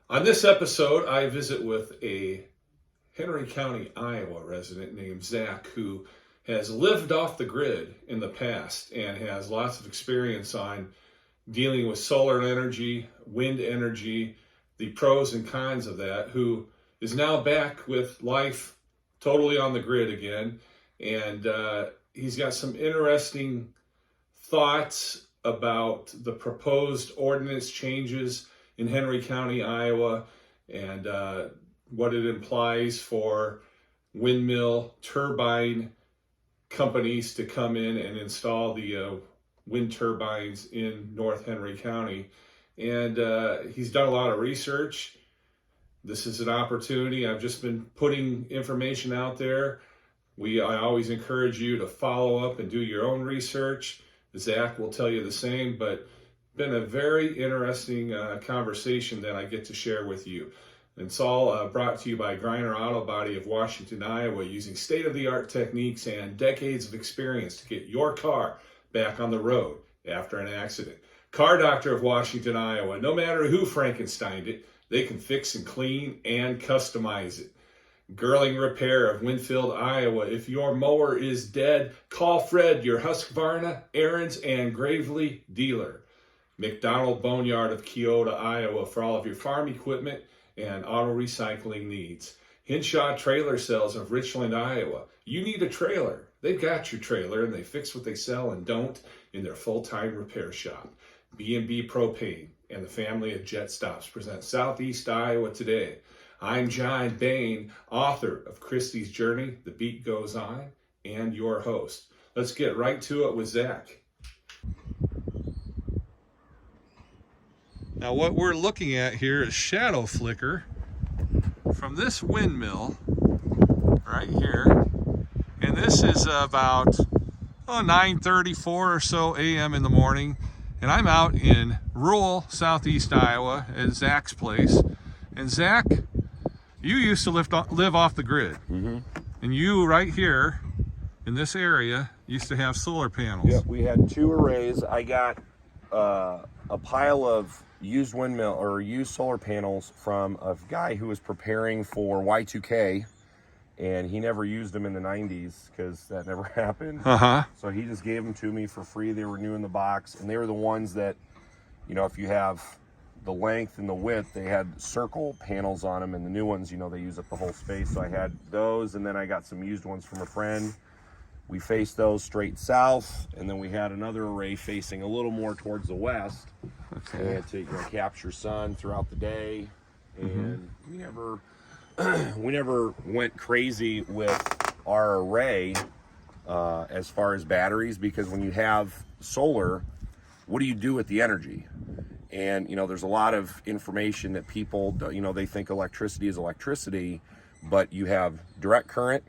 On this episode, I visit with a Henry County, Iowa resident named Zach who has lived off the grid in the past and has lots of experience on dealing with solar energy, wind energy, the pros and cons of that, who is now back with life totally on the grid again. And he's got some interesting thoughts about the proposed ordinance changes in Henry County, Iowa, and what it implies for windmill turbine companies to come in and install the wind turbines in North Henry County. And he's done a lot of research. This is an opportunity. I've just been putting information out there. I always encourage you to follow up and do your own research. Zach will tell you the same, but been a very interesting conversation that I get to share with you. And it's all brought to you by Griner Auto Body of Washington, Iowa, using state-of-the-art techniques and decades of experience to get your car back on the road after an accident. Car Doctor of Washington, Iowa. No matter who Frankensteined it, they can fix and clean and customize it. Girling Repair of Winfield, Iowa. If your mower is dead, call Fred, your Husqvarna, Aaron's, and Gravely dealer. McDonald Boneyard of Keota, Iowa, for all of your farm equipment and auto recycling needs. Hinshaw Trailer Sales of Richland, Iowa. You need a trailer. They've got your trailer, and they fix what they sell and don't in their full-time repair shop. B&B Propane and the family of Jet Stops present Southeast Iowa Today. I'm John Bain, author of Christie's Journey, The Beat Goes On, and your host. Let's get right to it with Zach. Now what we're looking at here is shadow flicker from this windmill right here. And this is about 9:34 or so a.m. in the morning. And I'm out in rural southeast Iowa at Zach's place. And Zach, you used to live off the grid. Mm-hmm. And you right here in this area used to have solar panels. Yep, we had 2 arrays. I got a pile of used windmill or used solar panels from a guy who was preparing for Y2K, and he never used them in the 90s because that never happened. So he just gave them to me for free. They were new in the box, and they were the ones that, you know, if you have the length and the width, they had circle panels on them, and the new ones, you know, they use up the whole space. So I had those, and then I got some used ones from a friend. We faced those straight south, and then we had another array facing a little more towards the west, and to capture sun throughout the day. And we never went crazy with our array as far as batteries, because when you have solar, what do you do with the energy? And, you know, there's a lot of information that people, you know, they think electricity is electricity, but you have direct current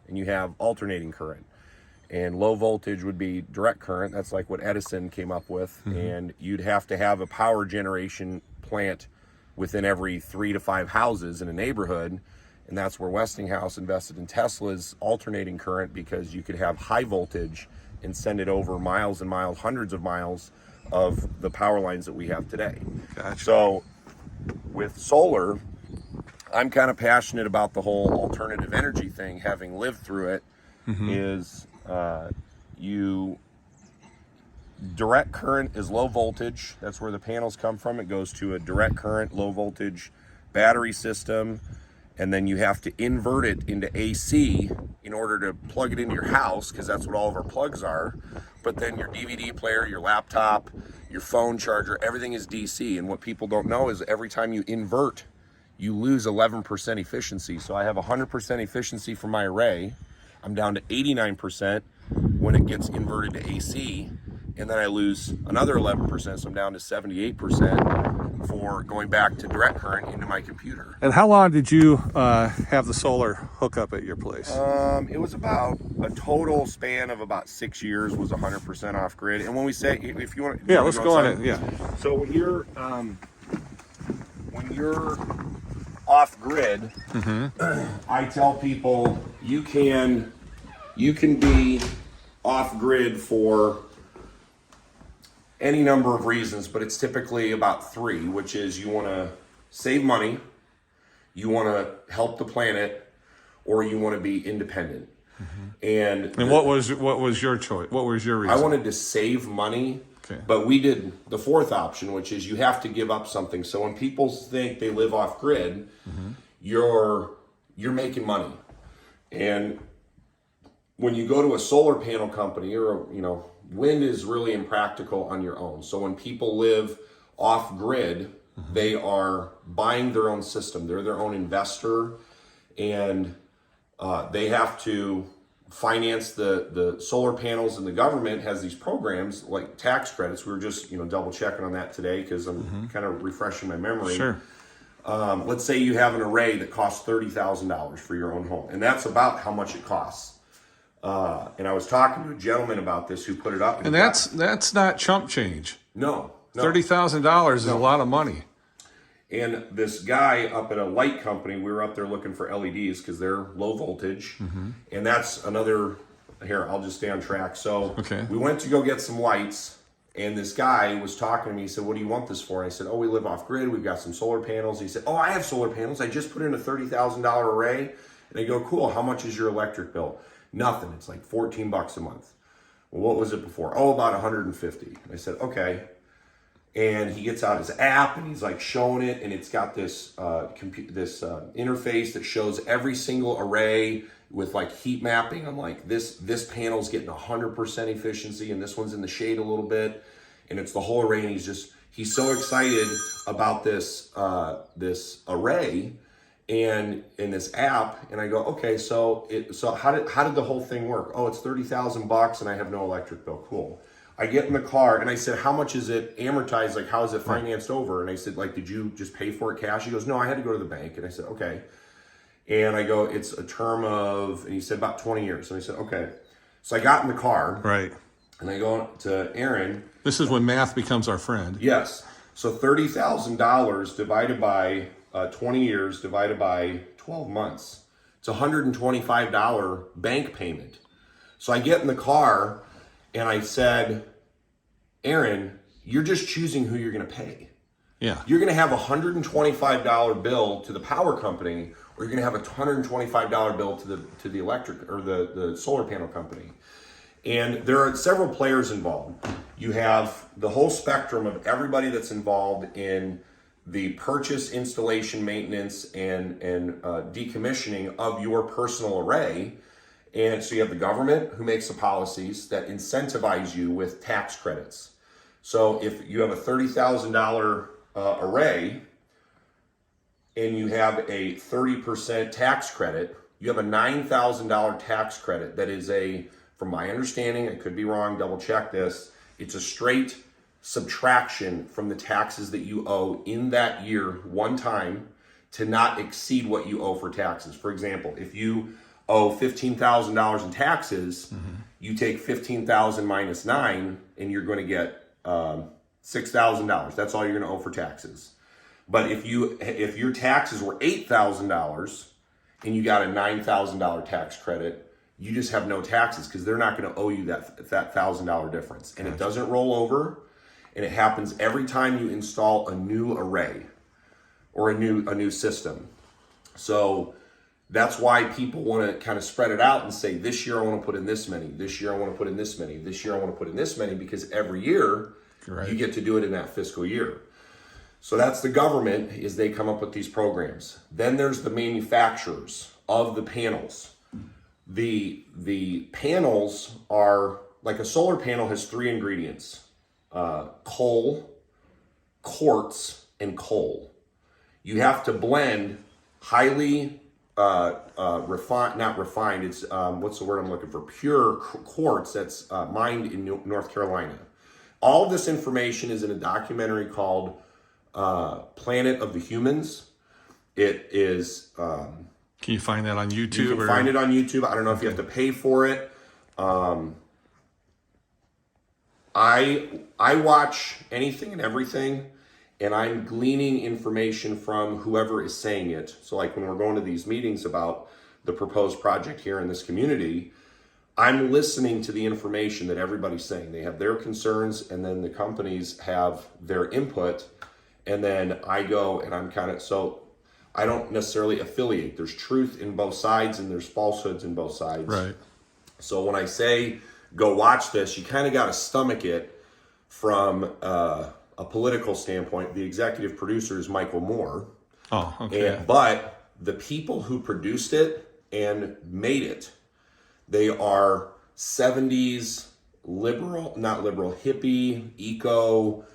and you have alternating current. And low voltage would be direct current. That's like what Edison came up with. And you'd have to have a power generation plant within every 3 to 5 houses in a neighborhood. And that's where Westinghouse invested in Tesla's alternating current, because you could have high voltage and send it over miles and miles, hundreds of miles of the power lines that we have today. Gotcha. So with solar, I'm kind of passionate about the whole alternative energy thing, having lived through it. Is direct current is low voltage. That's where the panels come from. It goes to a direct current, low voltage battery system, and then you have to invert it into AC in order to plug it into your house, because that's what all of our plugs are. But then your DVD player, your laptop, your phone charger, everything is DC. And what people don't know is every time you invert, you lose 11% efficiency. So I have 100% efficiency for my array. I'm down to 89% when it gets inverted to AC, and then I lose another 11%, so I'm down to 78% for going back to direct current into my computer. And how long did you have the solar hookup at your place? It was about a total span of about 6 years was 100% off grid. And when we say, if you want, let's go on it. Yeah. So when you're off grid, I tell people you can be off grid for any number of reasons, but it's typically about 3, which is you want to save money, you want to help the planet, or you want to be independent. And what was your choice? What was your reason? I wanted to save money, but we did the fourth option, which is you have to give up something. So when people think they live off grid, you're making money. And when you go to a solar panel company, or wind is really impractical on your own. So when people live off grid, they are buying their own system. They're their own investor, and they have to finance the solar panels, and the government has these programs like tax credits. We were just double checking on that today because I'm kind of refreshing my memory. Sure. Let's say you have an array that costs $30,000 for your own home, and that's about how much it costs. And I was talking to a gentleman about this who put it up. And that's not chump change. No. $30,000 is a lot of money. And this guy up at a light company, we were up there looking for LEDs because they're low voltage. And that's another, here, I'll just stay on track. So we went to go get some lights, and this guy was talking to me. He said, what do you want this for? And I said, oh, we live off grid. We've got some solar panels. He said, oh, I have solar panels. I just put in a $30,000 array. And I go, cool. How much is your electric bill? Nothing. It's like $14 a month. Well, what was it before? Oh, about 150. And I said, okay. And he gets out his app and he's like showing it, and it's got this interface that shows every single array with like heat mapping. I'm like, this panel's getting 100% efficiency, and this one's in the shade a little bit, and it's the whole array. And he's so excited about this array and in this app. And I go, okay, so how did the whole thing work? Oh, it's $30,000 and I have no electric bill. Cool. I get in the car and I said, how much is it amortized? Like, how is it financed over? And I said, like, did you just pay for it cash? He goes, no, I had to go to the bank. And I said, okay. And I go, it's a term of, and he said about 20 years. And I said, okay. So I got in the car. Right. And I go to Aaron. This is when math becomes our friend. Yes. So $30,000 divided by 20 years divided by 12 months. It's a $125 bank payment. So I get in the car and I said, Aaron, you're just choosing who you're going to pay. Yeah. You're going to have a $125 bill to the power company, or you're going to have a $125 bill to the electric or the solar panel company. And there are several players involved. You have the whole spectrum of everybody that's involved in the purchase, installation, maintenance, and decommissioning of your personal array. And so you have the government who makes the policies that incentivize you with tax credits. So if you have a $30,000 array and you have a 30% tax credit, you have a $9,000 tax credit that is from my understanding, I could be wrong, double check this, it's a straight subtraction from the taxes that you owe in that year one time to not exceed what you owe for taxes. For example, if you owe $15,000 in taxes, you take $15,000 minus 9 and you're going to get $6,000. That's all you're going to owe for taxes. But if your taxes were $8,000 and you got a $9,000 tax credit, you just have no taxes because they're not going to owe you that $1,000 difference. And it doesn't roll over, and it happens every time you install a new array or a new system. So that's why people want to kind of spread it out and say, this year I want to put in this many, this year I want to put in this many, this year I want to put in this many, because every year you get to do it in that fiscal year. So that's the government, is they come up with these programs. Then there's the manufacturers of the panels. The panels are, like a solar panel has 3 ingredients: coal, quartz, and coal. You have to blend highly not refined, it's what's the word I'm looking for, pure quartz that's mined in North Carolina. All of this information is in a documentary called Planet of the Humans. It is can you find that on YouTube? You can find it on YouTube. I don't know if you have to pay for it. I watch anything and everything, and I'm gleaning information from whoever is saying it. So like when we're going to these meetings about the proposed project here in this community, I'm listening to the information that everybody's saying. They have their concerns, and then the companies have their input, and then I go and I'm kind of, so I don't necessarily affiliate. There's truth in both sides and there's falsehoods in both sides. Right. So when I say go watch this, you kind of got to stomach it from a political standpoint. The executive producer is Michael Moore. Oh, okay. But the people who produced it and made it, they are 70s hippie, eco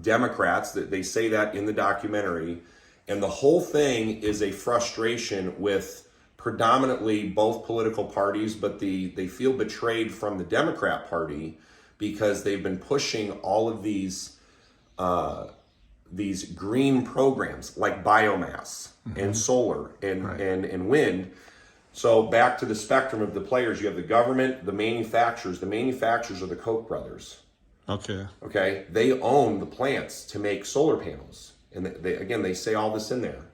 Democrats. That they say that in the documentary. And the whole thing is a frustration with predominantly both political parties, but they feel betrayed from the Democrat Party because they've been pushing all of these green programs like biomass and solar and wind. So back to the spectrum of the players, you have the government, the manufacturers. The manufacturers are the Koch brothers. Okay. They own the plants to make solar panels. And they say all this in there.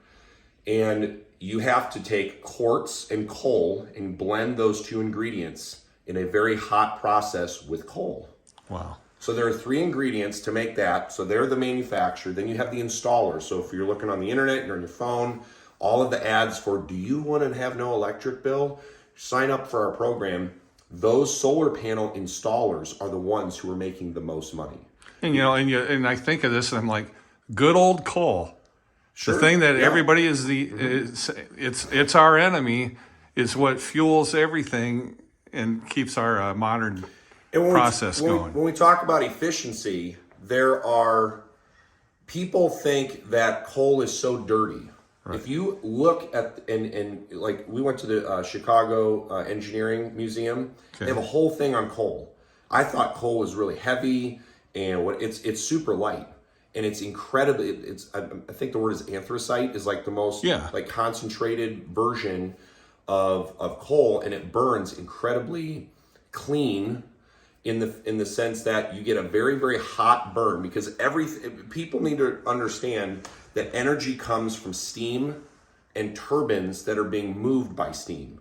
And you have to take quartz and coal and blend those two ingredients in a very hot process with coal. Wow. So there are 3 ingredients to make that. So they're the manufacturer. Then you have the installer. So if you're looking on the internet, you're on your phone, all of the ads for, do you want to have no electric bill? Sign up for our program. Those solar panel installers are the ones who are making the most money. And and I think of this and I'm like, good old coal. Sure. The thing that everybody it's our enemy, is what fuels everything and keeps our modern process going. When we talk about efficiency, there are people think that coal is so dirty. Right. If you look at and like we went to the Chicago Engineering Museum, they have a whole thing on coal. I thought coal was really heavy, and it's super light. And it's incredibly, I think the word is anthracite is like the most like concentrated version of coal, and it burns incredibly clean in the sense that you get a very, very hot burn, because people need to understand that energy comes from steam and turbines that are being moved by steam.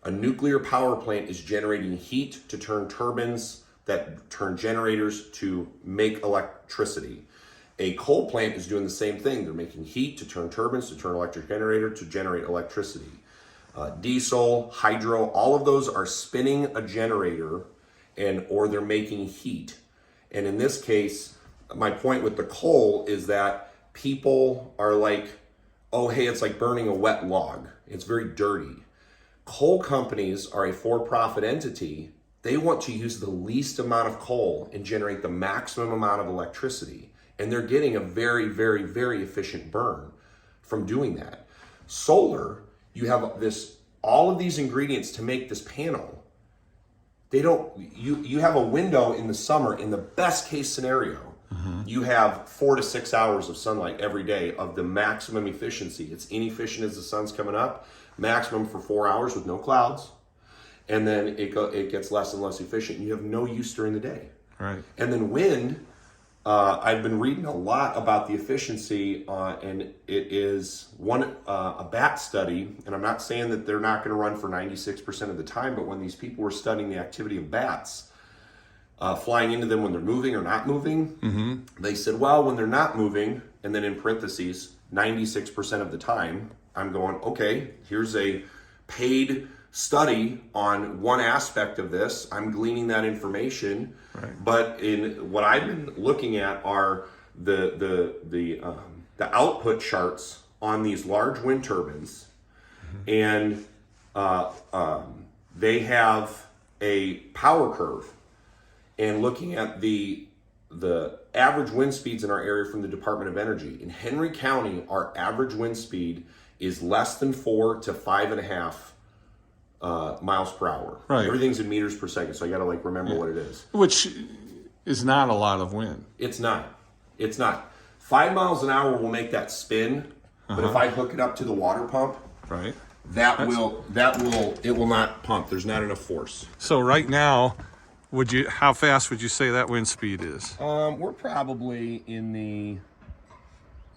A nuclear power plant is generating heat to turn turbines that turn generators to make electricity. A coal plant is doing the same thing. They're making heat to turn turbines, to turn electric generator, to generate electricity. Diesel, hydro, all of those are spinning a generator or they're making heat. And in this case, my point with the coal is that people are like, oh, hey, it's like burning a wet log. It's very dirty. Coal companies are a for-profit entity. They want to use the least amount of coal and generate the maximum amount of electricity. And they're getting a very, very, very efficient burn from doing that. Solar, you have all of these ingredients to make this panel. You have a window in the summer, in the best case scenario, you have 4 to 6 hours of sunlight every day of the maximum efficiency. It's inefficient as the sun's coming up, maximum for 4 hours with no clouds. And then it gets less and less efficient. You have no use during the day. Right. And then wind, I've been reading a lot about the efficiency, and it is a bat study, and I'm not saying that they're not going to run for 96% of the time, but when these people were studying the activity of bats, flying into them when they're moving or not moving, they said, well, when they're not moving, and then in parentheses, 96% of the time, I'm going, okay, here's a paid study on one aspect of this. I'm gleaning that information. Right. But in what I've been looking at are the output charts on these large wind turbines, and they have a power curve. And looking at the average wind speeds in our area from the Department of Energy, in Henry County, our average wind speed is less than 4 to 5.5 miles per hour. Right. Everything's in meters per second, so I got to remember what it is. Which is not a lot of wind. It's not. 5 miles an hour will make that spin, but if I hook it up to the water pump, right, it will not pump. There's not enough force. So right now, how fast would you say that wind speed is? We're probably in the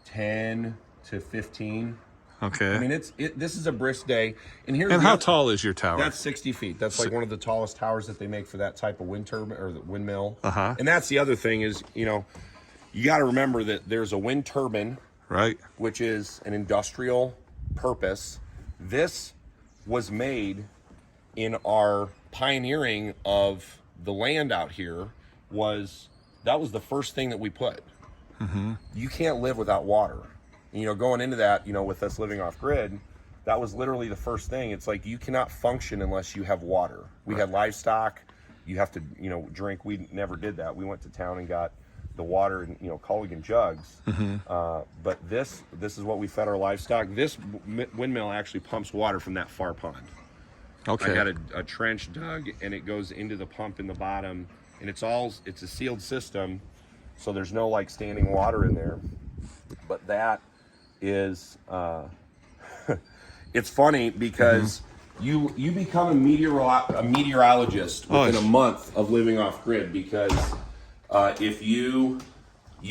10 to 15. Okay. I mean, this is a brisk day. And how tall is your tower? That's 60 feet. That's like one of the tallest towers that they make for that type of wind turbine or the windmill. Uh-huh. And that's the other thing is, you got to remember that there's a wind turbine, Right. which is an industrial purpose. This was made in our pioneering of the land out here. That was the first thing that we put. You can't live without water. You know, going into that, you know, with us living off grid, that was literally the first thing. It's like you cannot function unless you have water. We had livestock. You have to, you know, drink. We never did that. We went to town and got the water in, you know, Culligan jugs. But this is what we fed our livestock. This windmill actually pumps water from that far pond. Okay. I got a trench dug, and it goes into the pump in the bottom, and it's a sealed system, so there's no like standing water in there. But that is it's funny because you become a meteorologist within a month of living off grid, because if you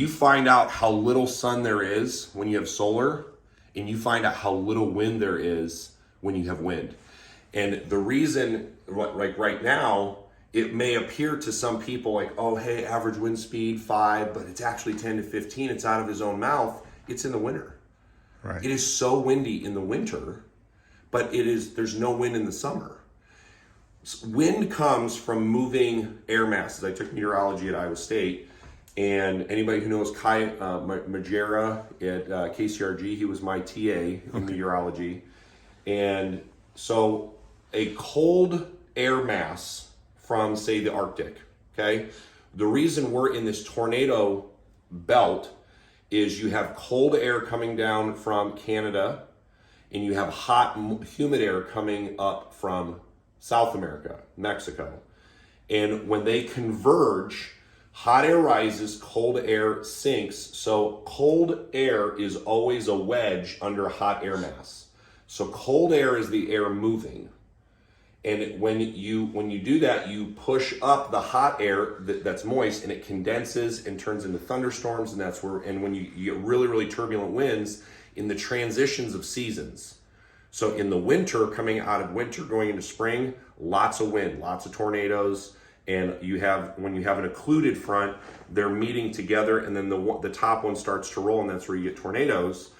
find out how little sun there is when you have solar, and you find out how little wind there is when you have wind. And the reason, like right now, it may appear to some people like, oh, hey, average wind speed 5, but it's actually 10 to 15. It's out of his own mouth. It's in the winter. Right. It is so windy in the winter, but there's no wind in the summer. Wind comes from moving air masses. I took meteorology at Iowa State, and anybody who knows Kai Majera at KCRG, he was my TA in meteorology. And so a cold air mass from, say, the Arctic, okay? The reason we're in this tornado belt is you have cold air coming down from Canada, and you have hot, humid air coming up from South America, Mexico. And when they converge, hot air rises, cold air sinks. So cold air is always a wedge under a hot air mass. So cold air is the air moving. And when you do that, you push up the hot air that's moist, and it condenses and turns into thunderstorms, and when you get really, really turbulent winds in the transitions of seasons. So in the winter, coming out of winter, going into spring, lots of wind, lots of tornadoes, and when you have an occluded front, they're meeting together, and then the top one starts to roll, and that's where you get tornadoes.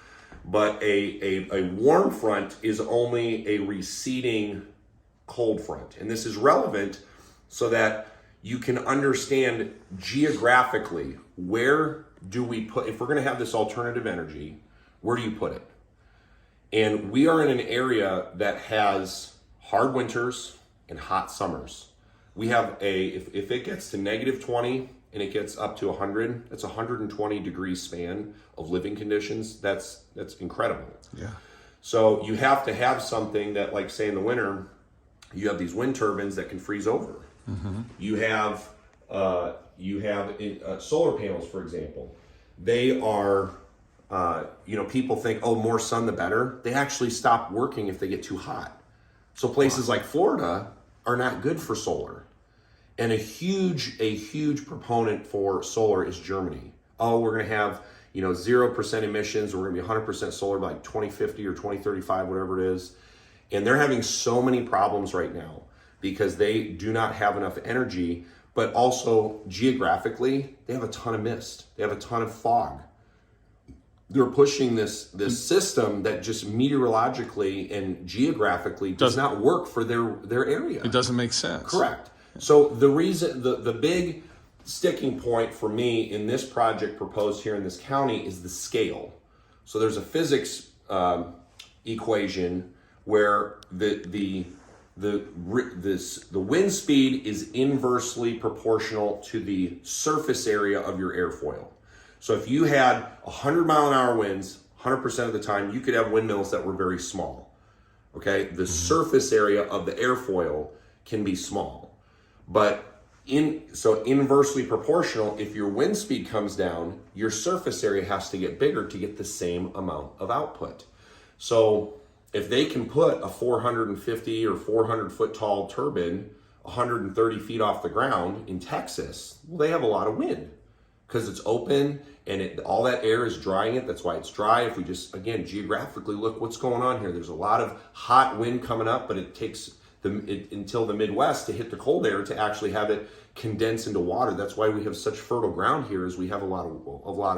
But a warm front is only a receding cold front. And this is relevant so that you can understand geographically, where do we put, if we're going to have this alternative energy, where do you put it? And we are in an area that has hard winters and hot summers. We have if it gets to -20 and it gets up to 100, that's a 120 degree span of living conditions. That's incredible. Yeah. So you have to have something that, like, say in the winter, you have these wind turbines that can freeze over. You have solar panels, for example. They are, people think, oh, more sun the better. They actually stop working if they get too hot. So places like Florida are not good for solar. And a huge proponent for solar is Germany. Oh, we're going to have 0% emissions. We're going to be 100% solar by like 2050 or 2035, whatever it is. And they're having so many problems right now because they do not have enough energy, but also geographically, they have a ton of mist. They have a ton of fog. They're pushing this system that just meteorologically and geographically does not work for their area. It doesn't make sense. Correct. So the reason, the big sticking point for me in this project proposed here in this county is the scale. So there's a physics equation where the wind speed is inversely proportional to the surface area of your airfoil. So if you had 100-mile-an-hour winds 100% of the time, you could have windmills that were very small. Okay, the surface area of the airfoil can be small, but inversely proportional. If your wind speed comes down, your surface area has to get bigger to get the same amount of output. So if they can put a 450 or 400 foot tall turbine 130 feet off the ground in Texas, well, they have a lot of wind because it's open and all that air is drying it. That's why it's dry. If we just, again, geographically look what's going on here, there's a lot of hot wind coming up, but until the Midwest to hit the cold air to actually have it condense into water. That's why we have such fertile ground here, is we have a lot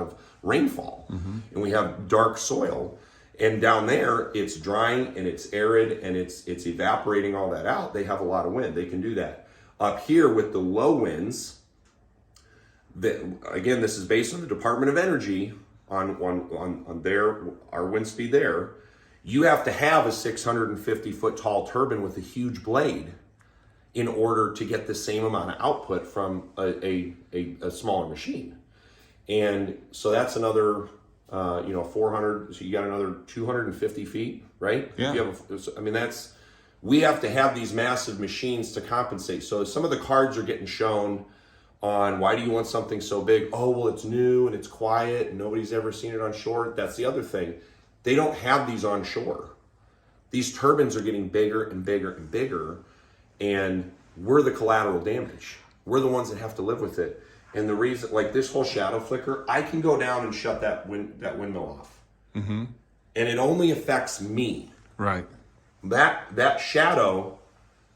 of rainfall, and we have dark soil. And down there, it's drying and it's arid and it's evaporating all that out. They have a lot of wind. They can do that. Up here with the low winds, again, this is based on the Department of Energy on our wind speed there. You have to have a 650 foot tall turbine with a huge blade in order to get the same amount of output from a smaller machine. And so that's another 400, so you got another 250 feet, right? Yeah. We have to have these massive machines to compensate. So some of the cards are getting shown on why do you want something so big? Oh, well, it's new and it's quiet and nobody's ever seen it on shore. That's the other thing. They don't have these on shore. These turbines are getting bigger and bigger and bigger, and we're the collateral damage. We're the ones that have to live with it. And the reason, like this whole shadow flicker, I can go down and shut that windmill off. And it only affects me. Right. That shadow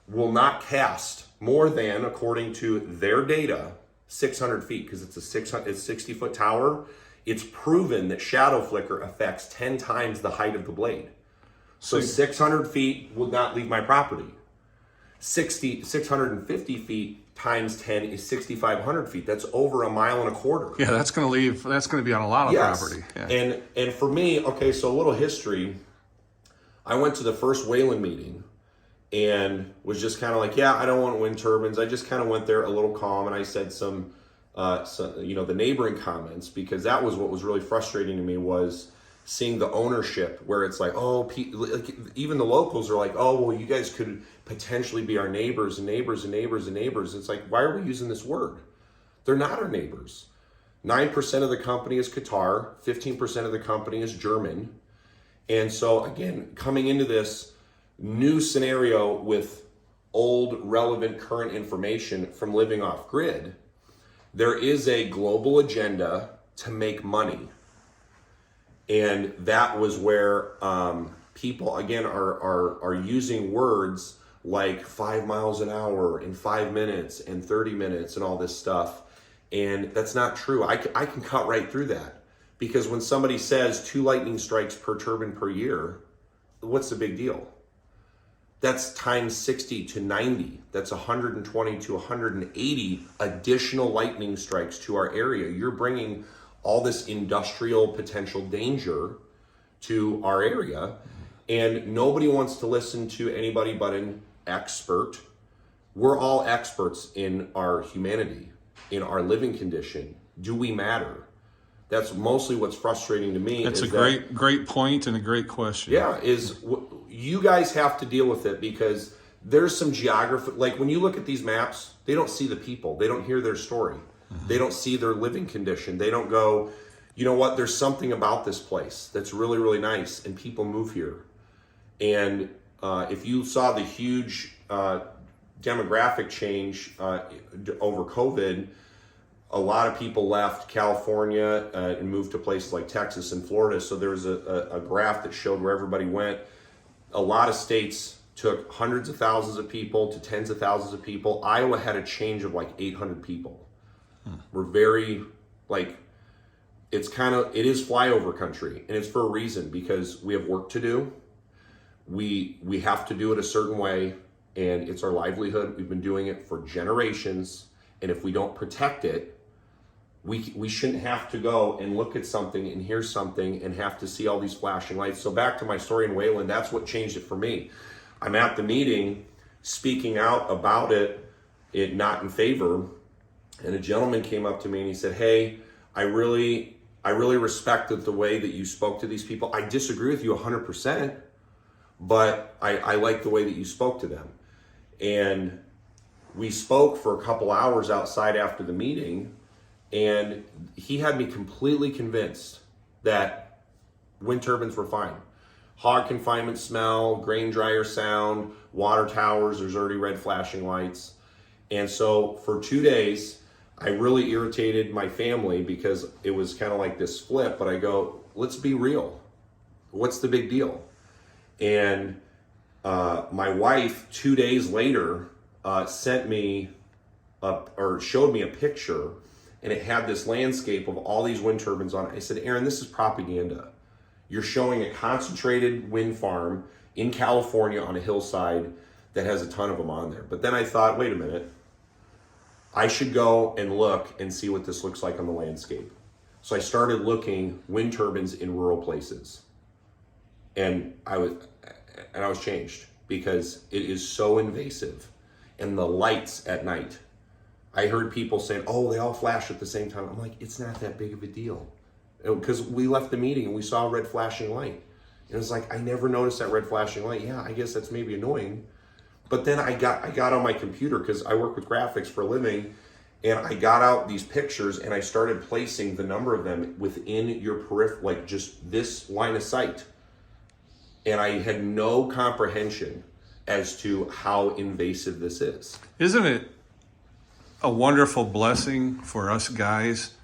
will not cast more than, according to their data, 600 feet, because it's a 60 foot tower. It's proven that shadow flicker affects 10 times the height of the blade. So 600 feet would not leave my property. 650 feet times 10 is 6,500 feet. That's over 1.25 miles. Yeah, that's going to be on a lot of property. Yeah. And for me, okay, so a little history. I went to the first Wayland meeting and was just kind of like, yeah, I don't want wind turbines. I just kind of went there a little calm, and I said some the neighboring comments, because that was what was really frustrating to me, was seeing the ownership where it's like, oh, even the locals are like, oh, well, you guys could potentially be our neighbors and neighbors and neighbors and neighbors. It's like, why are we using this word? They're not our neighbors. 9% of the company is Qatar, 15% of the company is German. And so again, coming into this new scenario with old, relevant, current information from living off grid, there is a global agenda to make money. And that was where people, again, are using words like 5 miles an hour and 5 minutes and 30 minutes and all this stuff. And that's not true. I can cut right through that, because when somebody says 2 lightning strikes per turbine per year, what's the big deal? That's times 60 to 90. That's 120 to 180 additional lightning strikes to our area. You're bringing all this industrial potential danger to our area, and nobody wants to listen to anybody but an expert. We're all experts in our humanity, in our living condition. Do we matter? That's mostly what's frustrating to me. That's a great point and a great question. Yeah, you guys have to deal with it, because there's some geography. Like when you look at these maps, they don't see the people. They don't hear their story. They don't see their living condition. They don't go, you know what, there's something about this place that's really, really nice, and people move here. And if you saw the huge demographic change over COVID, a lot of people left California and moved to places like Texas and Florida. So there was a graph that showed where everybody went. A lot of states took hundreds of thousands of people to tens of thousands of people. Iowa had a change of like 800 people. We're very, like, it is flyover country, and it's for a reason, because we have work to do. We have to do it a certain way, and it's our livelihood. We've been doing it for generations, and if we don't protect it, we shouldn't have to go and look at something and hear something and have to see all these flashing lights. So back to my story in Wayland, that's what changed it for me. I'm at the meeting speaking out about it not in favor, and a gentleman came up to me and he said, hey, I really respected the way that you spoke to these people. I disagree with you 100%, but I like the way that you spoke to them. And we spoke for a couple hours outside after the meeting, and he had me completely convinced that wind turbines were fine. Hog confinement smell, grain dryer sound, water towers, there's already red flashing lights. And so for 2 days, I really irritated my family, because it was kind of like this flip, but I go, let's be real. What's the big deal? And My wife 2 days later sent me or showed me a picture, and it had this landscape of all these wind turbines on it. I said, Aaron, this is propaganda. You're showing a concentrated wind farm in California on a hillside that has a ton of them on there. But then I thought, wait a minute, I should go and look and see what this looks like on the landscape. So I started looking wind turbines in rural places. And I was changed, because it is so invasive. And the lights at night, I heard people saying, oh, they all flash at the same time. I'm like, it's not that big of a deal. Because we left the meeting and we saw a red flashing light. And it was like, I never noticed that red flashing light. Yeah, I guess that's maybe annoying. But then I got on my computer, because I work with graphics for a living, and I got out these pictures and I started placing the number of them within your peripheral, like just this line of sight. And I had no comprehension as to how invasive this is. Isn't it a wonderful blessing for us guys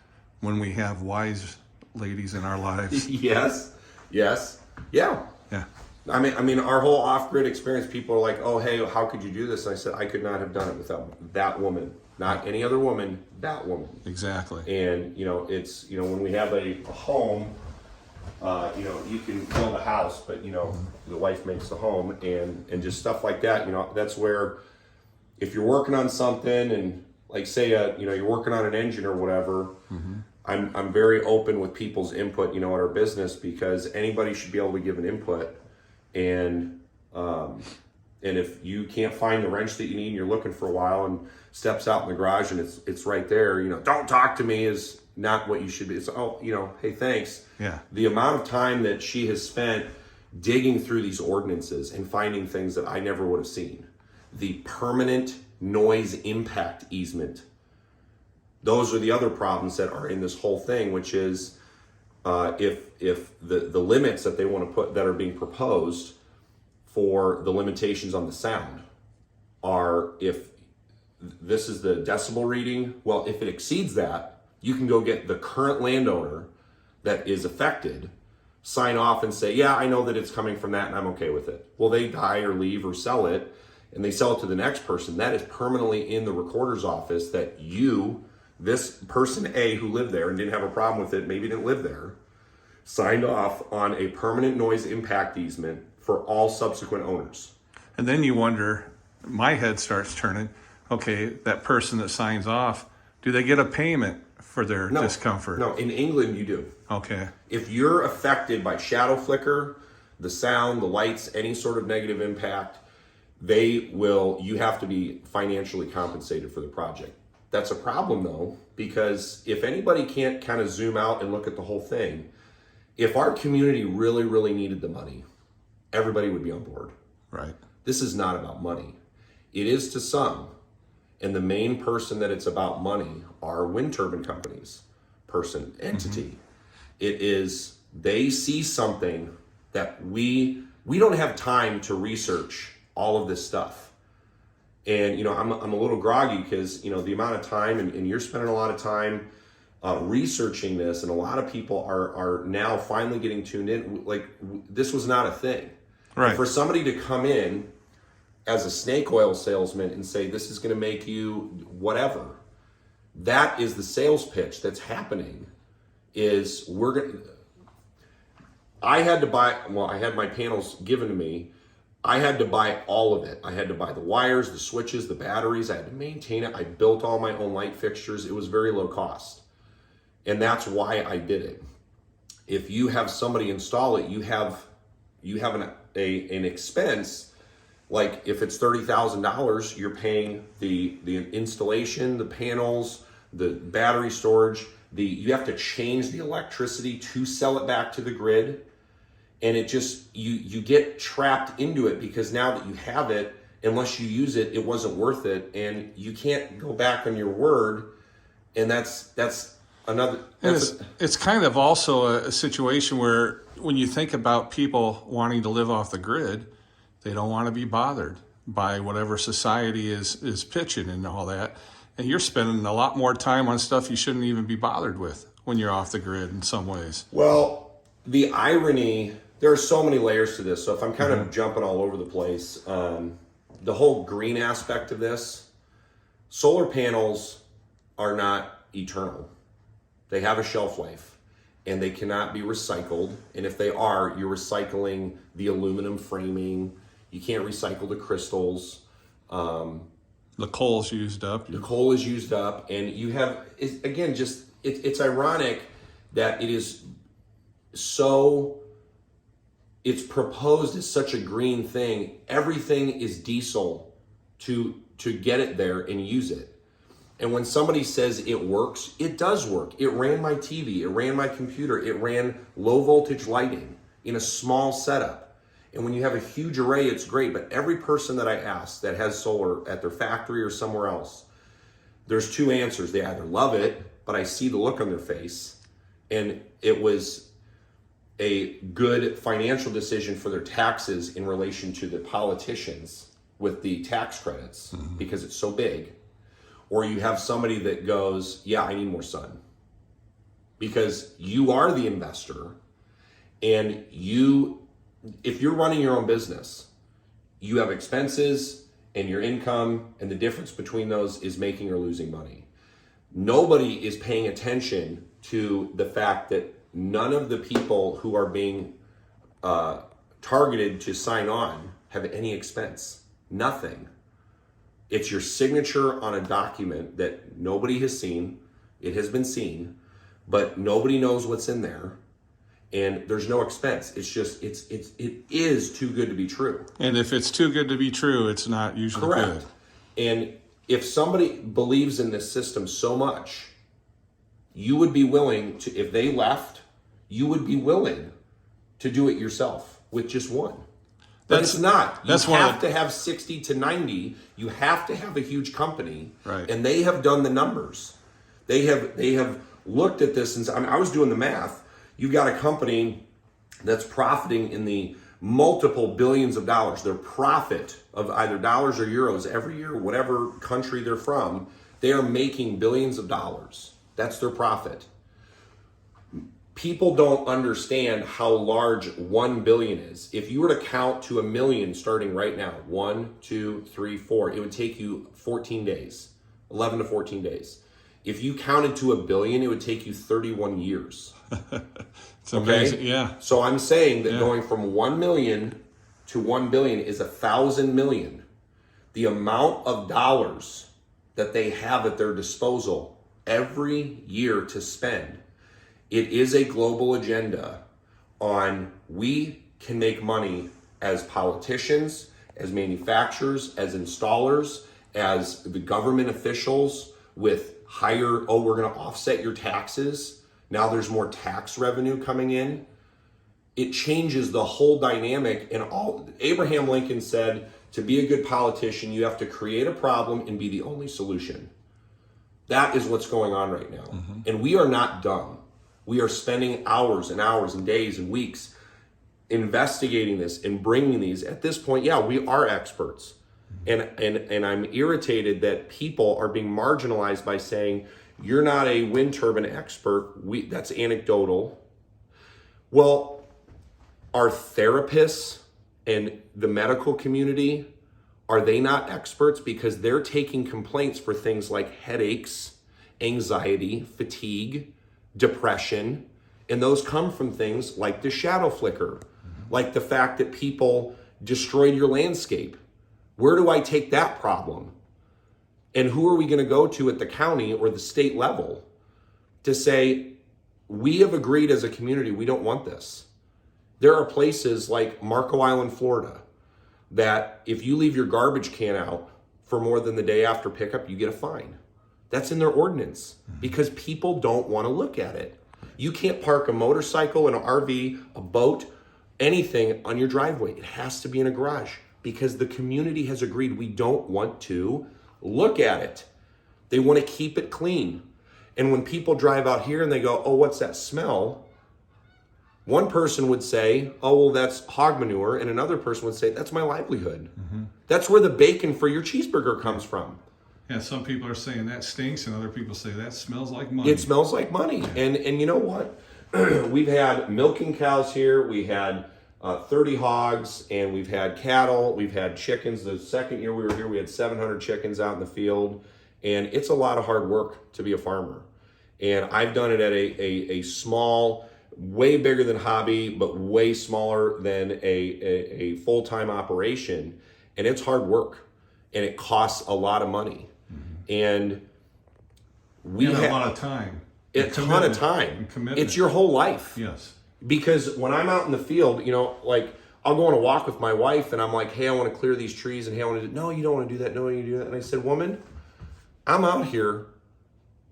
when we have wise ladies in our lives? Yes, yeah. Yeah. I mean, our whole off-grid experience, people are like, oh, hey, how could you do this? And I said, I could not have done it without that woman. Not any other woman, that woman. Exactly. And, it's, when we have a home, you can build a house, but, the wife makes the home, and just stuff like that. That's where, if you're working on something and, like, say, you're working on an engine or whatever, I'm very open with people's input, at our business, because anybody should be able to give an input. And if you can't find the wrench that you need and you're looking for a while, and steps out in the garage and it's right there, don't talk to me is not what you should be. It's, hey, thanks. Yeah. The amount of time that she has spent digging through these ordinances and finding things that I never would have seen. The permanent noise impact easement. Those are the other problems that are in this whole thing, which is if the limits that they want to put, that are being proposed for the limitations on the sound, are, if this is the decibel reading, well, if it exceeds that, you can go get the current landowner that is affected, sign off and say, yeah, I know that it's coming from that and I'm okay with it. Well, they die or leave or sell it, and they sell it to the next person. That is permanently in the recorder's office, that this person A, who lived there and didn't have a problem with it, maybe didn't live there, signed off on a permanent noise impact easement for all subsequent owners. And then you wonder, my head starts turning, okay, that person that signs off, do they get a payment for their discomfort? No, in England you do. Okay. If you're affected by shadow flicker, the sound, the lights, any sort of negative impact, you have to be financially compensated for the project. That's a problem though, because if anybody can't kind of zoom out and look at the whole thing, if our community really, really needed the money, everybody would be on board. Right. This is not about money. It is to some. And the main person that it's about money are wind turbine companies, entity. It is, they see something that we don't have time to research all of this stuff. And, I'm a little groggy because, the amount of time, and you're spending a lot of time researching this, and a lot of people are now finally getting tuned in. Like, this was not a thing. Right. For somebody to come in as a snake oil salesman and say, this is going to make you whatever, that is the sales pitch that's happening. I had my panels given to me. I had to buy all of it. I had to buy the wires, the switches, the batteries. I had to maintain it. I built all my own light fixtures. It was very low cost. And that's why I did it. If you have somebody install it, you have an expense. Like if it's $30,000, you're paying the installation, the panels, the battery storage, you have to change the electricity to sell it back to the grid. And it just, you get trapped into it, because now that you have it, unless you use it, it wasn't worth it. And you can't go back on your word. And that's another. It's kind of also a situation where, when you think about people wanting to live off the grid, they don't want to be bothered by whatever society is pitching and all that. And you're spending a lot more time on stuff you shouldn't even be bothered with when you're off the grid in some ways. Well, the irony There are so many layers to this. So if I'm kind of jumping all over the place, the whole green aspect of this, solar panels are not eternal. They have a shelf life and they cannot be recycled. And if they are, you're recycling the aluminum framing. You can't recycle the crystals. The coal's used up. The coal is used up. And you have, again, just, it's ironic that it is so, it's proposed as such a green thing. Everything is diesel to get it there and use it. And when somebody says it works, it does work. It ran my TV, it ran my computer, it ran low voltage lighting in a small setup. And when you have a huge array, it's great. But every person that I ask that has solar at their factory or somewhere else, there's two answers. They either love it, but I see the look on their face, and it was a good financial decision for their taxes in relation to the politicians with the tax credits because it's so big. Or you have somebody that goes, yeah, I need more sun. Because you are the investor, and if you're running your own business, you have expenses and your income, and the difference between those is making or losing money. Nobody is paying attention to the fact that none of the people who are being targeted to sign on have any expense. Nothing. It's your signature on a document that nobody has seen. It has been seen, but nobody knows what's in there. And there's no expense. It's just, it is too good to be true. And if it's too good to be true, it's not usually Correct. good. And if somebody believes in this system so much, you would be willing to, if they left, you would be willing to do it yourself with just one. But it's not. You have to have 60 to 90. You have to have a huge company. Right. And they have done the numbers. They have looked at this and I was doing the math. You've got a company that's profiting in the multiple billions of dollars. Their profit of either dollars or euros every year, whatever country they're from, they are making billions of dollars. That's their profit. People don't understand how large 1 billion is. If you were to count to 1 million starting right now, 1, 2, 3, 4, it would take you 14 days, 11 to 14 days. If you counted to 1 billion, it would take you 31 years. It's amazing, yeah. So I'm saying that going from 1 million to 1 billion is 1,000 million. The amount of dollars that they have at their disposal every year to spend. It is a global agenda on we can make money as politicians, as manufacturers, as installers, as the government officials with higher, we're going to offset your taxes. Now there's more tax revenue coming in. It changes the whole dynamic. And Abraham Lincoln said, to be a good politician, you have to create a problem and be the only solution. That is what's going on right now. And we are not dumb. We are spending hours and hours and days and weeks investigating this and bringing these. At this point, yeah, we are experts. And I'm irritated that people are being marginalized by saying, you're not a wind turbine expert. That's anecdotal. Well, are therapists and the medical community, are they not experts? Because they're taking complaints for things like headaches, anxiety, fatigue, depression, and those come from things like the shadow flicker, like the fact that people destroyed your landscape. Where do I take that problem? And who are we going to go to at the county or the state level to say, we have agreed as a community, we don't want this? There are places like Marco Island, Florida, that if you leave your garbage can out for more than the day after pickup, you get a fine. That's in their ordinance because people don't want to look at it. You can't park a motorcycle, an RV, a boat, anything on your driveway. It has to be in a garage because the community has agreed we don't want to look at it. They want to keep it clean. And when people drive out here and they go, oh, what's that smell? One person would say, oh, well, that's hog manure. And another person would say, that's my livelihood. That's where the bacon for your cheeseburger comes from. Yeah, some people are saying that stinks, and other people say that smells like money. It smells like money. And you know what? We've had milking cows here. We had 30 hogs, and we've had cattle, we've had chickens. The second year we were here, we had 700 chickens out in the field, and it's a lot of hard work to be a farmer. And I've done it at a small, way bigger than hobby, but way smaller than a full-time operation. And it's hard work, and it costs a lot of money. And we have have a lot of time. A ton of time. It's your whole life. Yes. Because when I'm out in the field, you know, like I'll go on a walk with my wife and I'm like, hey, I want to clear these trees, and hey, I want to do, no, you don't want to do that. No, you do that. And I said, woman, I'm out here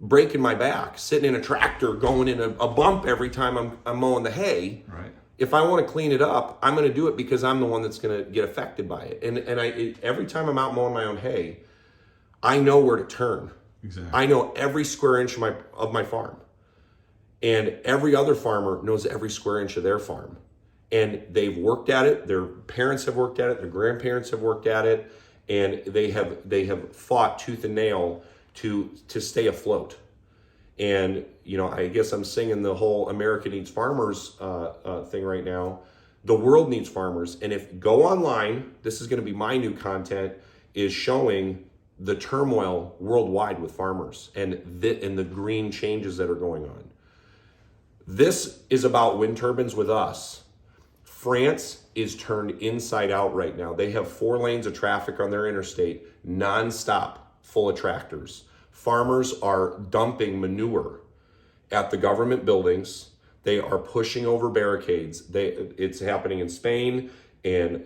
breaking my back, sitting in a tractor, going in a bump every time I'm mowing the hay. Right. If I want to clean it up, I'm going to do it because I'm the one that's going to get affected by it. And every time I'm out mowing my own hay, I know where to turn. Exactly. I know every square inch of my farm. And every other farmer knows every square inch of their farm. And they've worked at it. Their parents have worked at it. Their grandparents have worked at it. And they have fought tooth and nail to stay afloat. And, you know, I guess I'm singing the whole America needs farmers thing right now. The world needs farmers. And if go online, this is going to be my new content, is showing the turmoil worldwide with farmers and the green changes that are going on. This is about wind turbines with us. France is turned inside out right now. They have 4 lanes of traffic on their interstate, nonstop, full of tractors. Farmers are dumping manure at the government buildings. They are pushing over barricades. It's happening in Spain and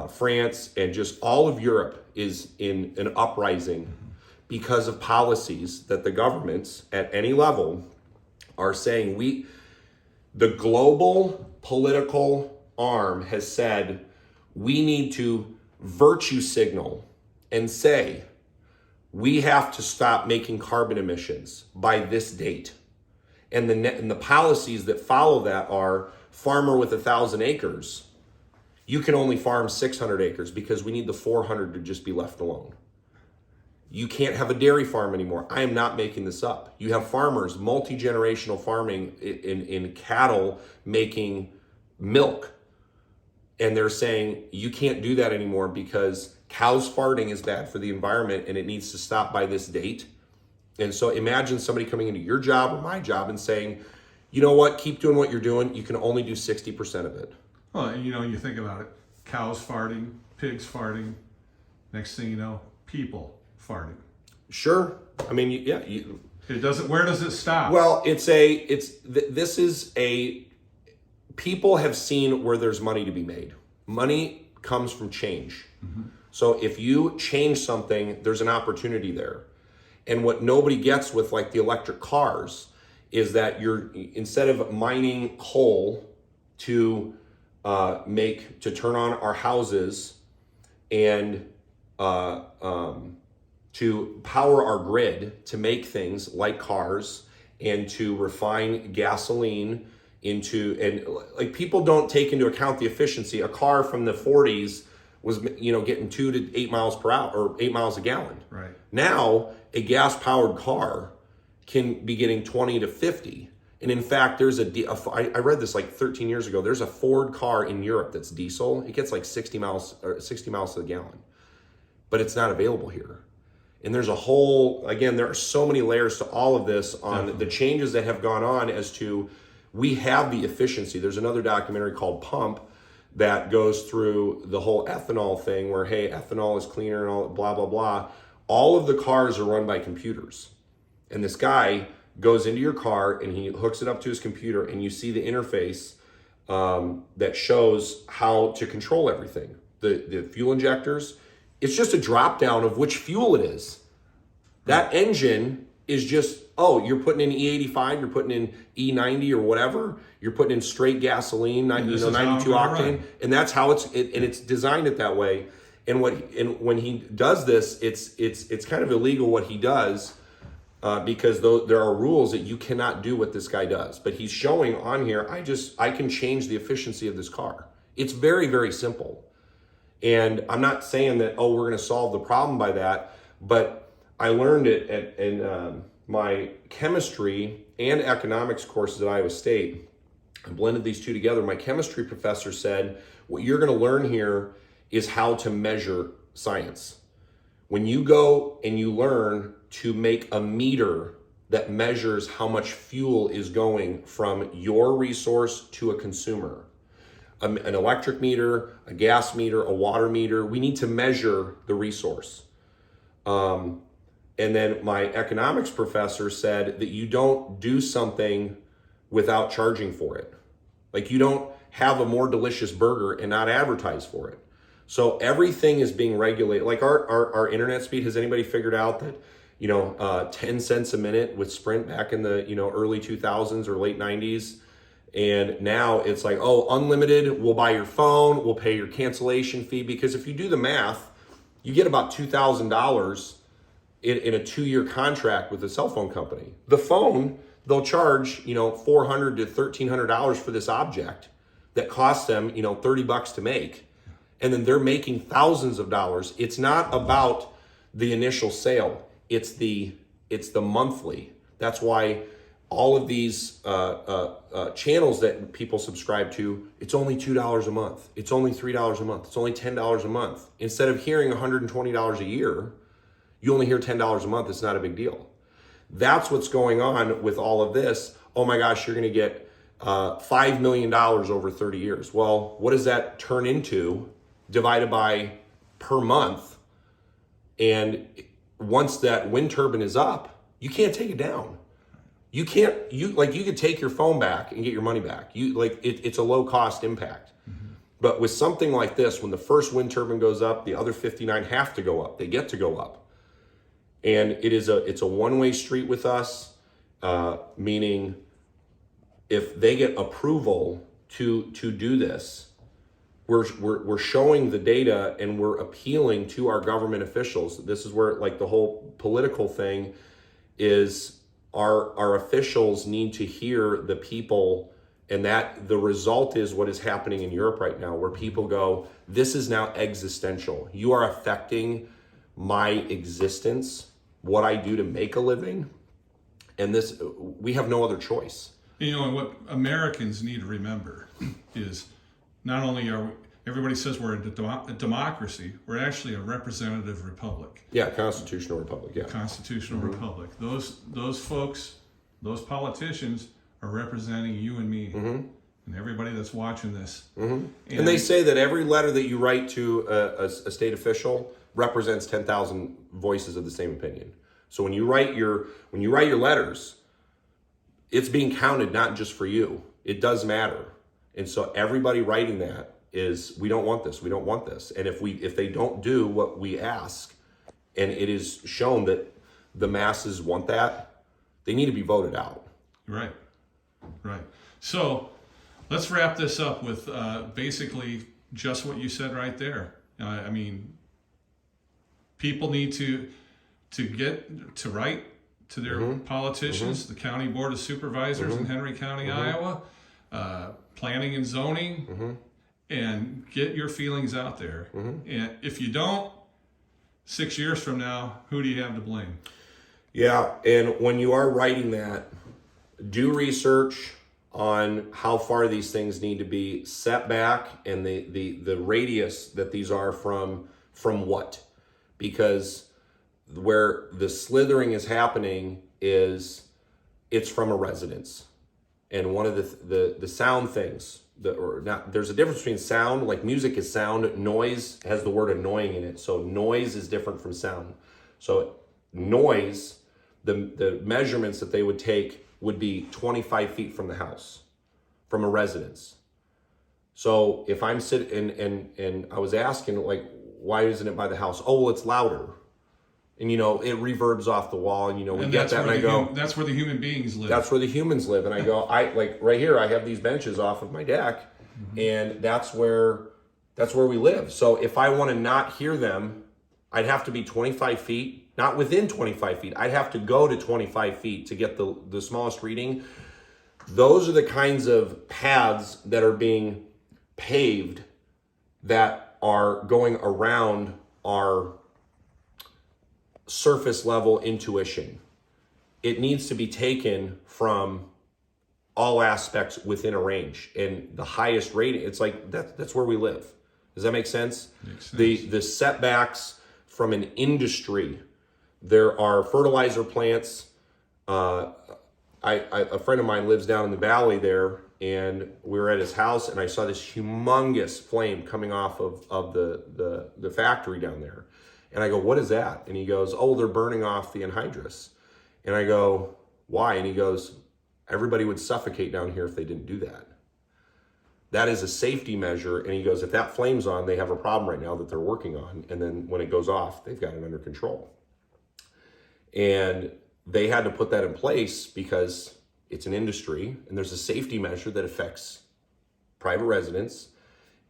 France, and just all of Europe is in an uprising because of policies that the governments at any level are saying. The global political arm has said we need to virtue signal and say we have to stop making carbon emissions by this date. And the policies that follow that are farmer with 1,000 acres. You can only farm 600 acres because we need the 400 to just be left alone. You can't have a dairy farm anymore. I am not making this up. You have farmers, multi-generational farming in cattle making milk. And they're saying you can't do that anymore because cows farting is bad for the environment and it needs to stop by this date. And so imagine somebody coming into your job or my job and saying, you know what, keep doing what you're doing. You can only do 60% of it. Well, you know, you think about it, cows farting, pigs farting, next thing you know, people farting. Sure. I mean, yeah. It doesn't, where does it stop? Well, people have seen where there's money to be made. Money comes from change. Mm-hmm. So if you change something, there's an opportunity there. And what nobody gets with like the electric cars is that instead of mining coal to turn on our houses and to power our grid to make things like cars and to refine gasoline and like people don't take into account the efficiency. A car from the 40s was, you know, getting 2 to 8 miles per hour or 8 miles a gallon. Right. Now a gas powered car can be getting 20 to 50. And in fact, I read this like 13 years ago. There's a Ford car in Europe that's diesel. It gets like 60 miles to the gallon, but it's not available here. And there's there are so many layers to all of this on the changes that have gone on as to, we have the efficiency. There's another documentary called Pump that goes through the whole ethanol thing where, hey, ethanol is cleaner and all blah, blah, blah. All of the cars are run by computers. And this guy goes into your car and he hooks it up to his computer and you see the interface that shows how to control everything. The fuel injectors, it's just a drop down of which fuel it is. That engine is just, you're putting in E85, you're putting in E90 or whatever, you're putting in straight gasoline, 92 octane, and that's how it's designed it that way. And when he does this, it's kind of illegal what he does because there are rules that you cannot do what this guy does. But he's showing on here, I can change the efficiency of this car. It's very, very simple. And I'm not saying that, we're going to solve the problem by that, but I learned it in my chemistry and economics courses at Iowa State. I blended these two together. My chemistry professor said, what you're going to learn here is how to measure science. When you go and you learn to make a meter that measures how much fuel is going from your resource to a consumer, an electric meter, a gas meter, a water meter, we need to measure the resource. And then my economics professor said that you don't do something without charging for it. Like, you don't have a more delicious burger and not advertise for it. So everything is being regulated. Like our internet speed, has anybody figured out that, 10 cents a minute with Sprint back in the, early 2000s or late 90s? And now it's like, oh, unlimited, we'll buy your phone, we'll pay your cancellation fee. Because if you do the math, you get about $2,000 in a 2-year contract with a cell phone company. The phone, they'll charge, $400 to $1,300 for this object that costs them, $30 to make. And then they're making thousands of dollars. It's not about the initial sale. It's the monthly. That's why all of these channels that people subscribe to, it's only $2 a month. It's only $3 a month. It's only $10 a month. Instead of hearing $120 a year, you only hear $10 a month. It's not a big deal. That's what's going on with all of this. Oh my gosh, you're going to get $5 million over 30 years. Well, what does that turn into divided by per month? And once that wind turbine is up, you can't take it down. You could take your phone back and get your money back. It's a low cost impact. Mm-hmm. But with something like this, when the first wind turbine goes up, the other 59 have to go up. They get to go up. And it's a one-way street with us, meaning if they get approval to do this, we're showing the data and we're appealing to our government officials. This is where, like, the whole political thing is, our officials need to hear the people, and that the result is what is happening in Europe right now, where people go, this is now existential. You are affecting my existence, what I do to make a living, and we have no other choice. And what Americans need to remember is, not only everybody says we're a democracy, we're actually a representative republic. Yeah, constitutional republic, yeah. Constitutional republic. Those folks, those politicians are representing you and me, and everybody that's watching this. And they say that every letter that you write to a state official represents 10,000 voices of the same opinion. So when you write your letters, it's being counted not just for you. It does matter. And so everybody writing that is, we don't want this, we don't want this. And if they don't do what we ask, and it is shown that the masses want that, they need to be voted out. Right. So let's wrap this up with basically just what you said right there. People need to get to write to their politicians, the County Board of Supervisors in Henry County, Iowa, planning and zoning, and get your feelings out there. And if you don't, 6 years from now, who do you have to blame? Yeah, and when you are writing that, do research on how far these things need to be set back and the radius that these are from what. Because where the slithering is happening is it's from a residence. And one of the sound things, there's a difference between sound, like music is sound, noise has the word annoying in it. So noise is different from sound. So noise, the measurements that they would take would be 25 feet from the house, from a residence. So if I'm sitting and I was asking, like, why isn't it by the house? Oh, well, it's louder. And, it reverbs off the wall, and, we get that, and I go... That's where the human beings live. That's where the humans live. And I go, right here, I have these benches off of my deck, and that's where we live. So if I want to not hear them, I'd have to be 25 feet, not within 25 feet. I'd have to go to 25 feet to get the smallest reading. Those are the kinds of paths that are being paved that are going around our surface level intuition. It needs to be taken from all aspects within a range, and the highest rating, it's like that's where we live. Does that make sense? Makes sense. The setbacks from an industry, there are fertilizer plants. A friend of mine lives down in the valley there, and we were at his house, and I saw this humongous flame coming off of the factory down there. And I go, what is that? And he goes, oh, they're burning off the anhydrous. And I go, why? And he goes, everybody would suffocate down here if they didn't do that. That is a safety measure. And he goes, if that flame's on, they have a problem right now that they're working on. And then when it goes off, they've got it under control. And they had to put that in place because it's an industry and there's a safety measure that affects private residents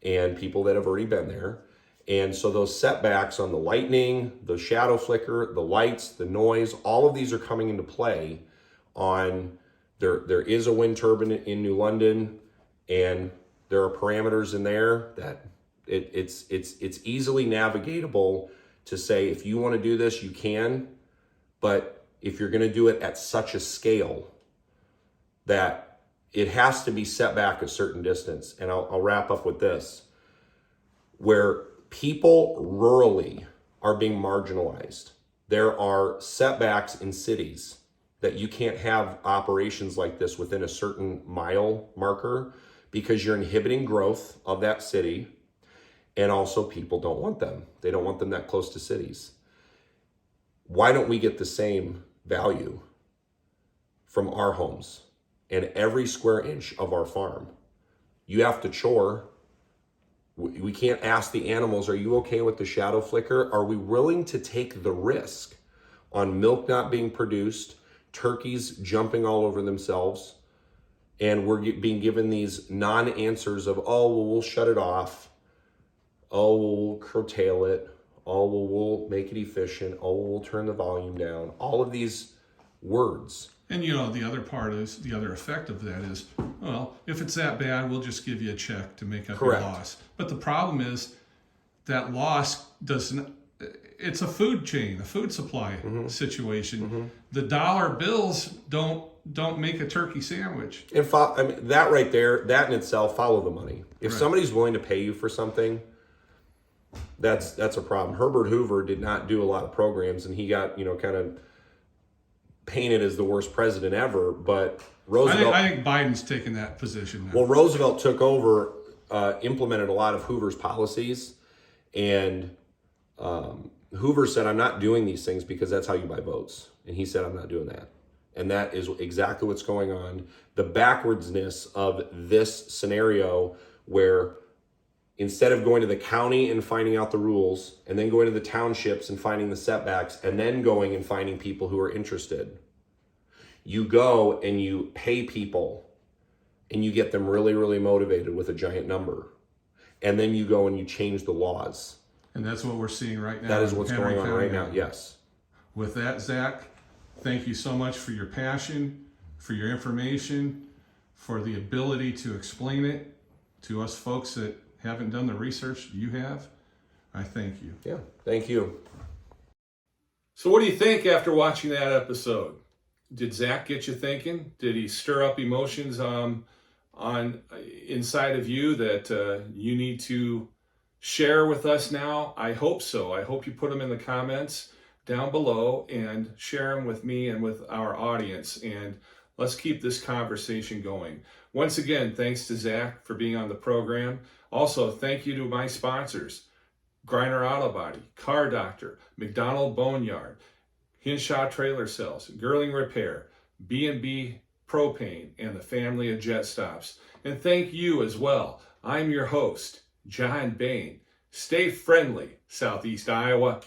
and people that have already been there. And so those setbacks on the lightning, the shadow flicker, the lights, the noise, all of these are coming into play on there is a wind turbine in New London, and there are parameters in there that it's easily navigatable to say, if you want to do this, you can, but if you're going to do it at such a scale that it has to be set back a certain distance. And I'll wrap up with this, where people rurally are being marginalized. There are setbacks in cities that you can't have operations like this within a certain mile marker because you're inhibiting growth of that city. And also people don't want them. They don't want them that close to cities. Why don't we get the same value from our homes and every square inch of our farm? You have to chore. We can't ask the animals, are you okay with the shadow flicker? Are we willing to take the risk on milk not being produced, turkeys jumping all over themselves, and we're being given these non-answers of, oh, well, we'll shut it off. Oh, well, we'll curtail it. Oh, well, we'll make it efficient. Oh, we'll turn the volume down. All of these words. And the other part is, the other effect of that is, well, if it's that bad, we'll just give you a check to make up Correct. your loss. But the problem is that loss doesn't, it's a food chain, a food supply situation. Mm-hmm. The dollar bills don't make a turkey sandwich. And that right there, that in itself, follow the money. If Right. somebody's willing to pay you for something, that's a problem. Herbert Hoover did not do a lot of programs, and he got, kind of painted as the worst president ever, but Roosevelt... I think Biden's taken that position now. Well, Roosevelt took over, implemented a lot of Hoover's policies, and Hoover said, I'm not doing these things because that's how you buy votes. And he said, I'm not doing that. And that is exactly what's going on. The backwardsness of this scenario where instead of going to the county and finding out the rules, and then going to the townships and finding the setbacks, and then going and finding people who are interested, you go and you pay people and you get them really, really motivated with a giant number. And then you go and you change the laws. And that's what we're seeing right now. That is what's Henry going on County right now, yes. With that, Zach, thank you so much for your passion, for your information, for the ability to explain it to us folks that haven't done the research you have. I thank you. Yeah, thank you. So what do you think after watching that episode? Did Zach get you thinking? Did he stir up emotions on inside of you that you need to share with us now? I hope so. I hope you put them in the comments down below and share them with me and with our audience. And let's keep this conversation going. Once again, thanks to Zach for being on the program. Also, thank you to my sponsors, Griner Auto Body, Car Doctor, McDonald Boneyard, Hinshaw Trailer Sales, Girling Repair, B&B Propane, and the family of Jet Stops. And thank you as well. I'm your host, John Bain. Stay friendly, Southeast Iowa.